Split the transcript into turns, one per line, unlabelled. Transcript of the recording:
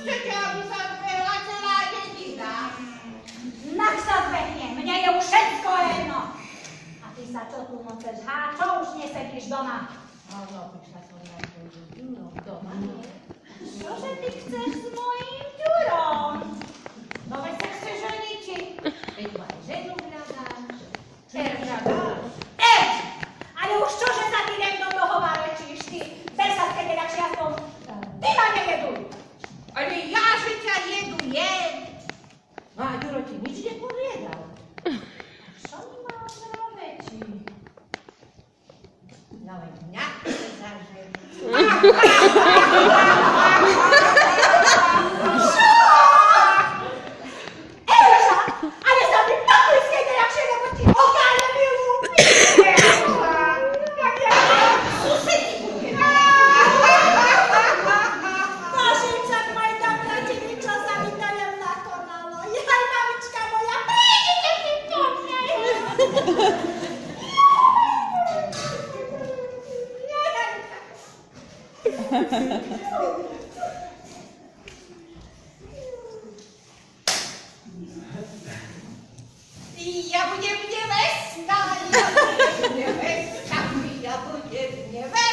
chcete, aby sa zbehla celá dedina?
Nech sa zbehne, mne je už všetko jedno. A ty sa čo tu noceš, čo už nesedíš doma?
No, prišla som na tvoju Ďuro doma, nie?
Čože ty chceš s mojím Ďurom?
No veď sa chceš ženiči. Veď ma aj ženu hľadáš. Hľadáš?
Ale už čože sa ty do toho varečíš, ty? Ber sa skede radšej aspoň. Ty ma nejeduj.
Ale ja, že ťa jedu, jem. No a Ďuro ti nič nepoviedal.
Čo mi mám zrobiť?
No veď mňa chce zaženiť.
Elža, ale sa mi pokoj skede radšej, lebo ti okále mi lúpi.
Susedi bude.
Božíčak môj dobrotivý, čo sa mi to len nakonalo. Jaj, mamička moja, prídite si po mne.
Ja budem nevesta, ja budem nevesta.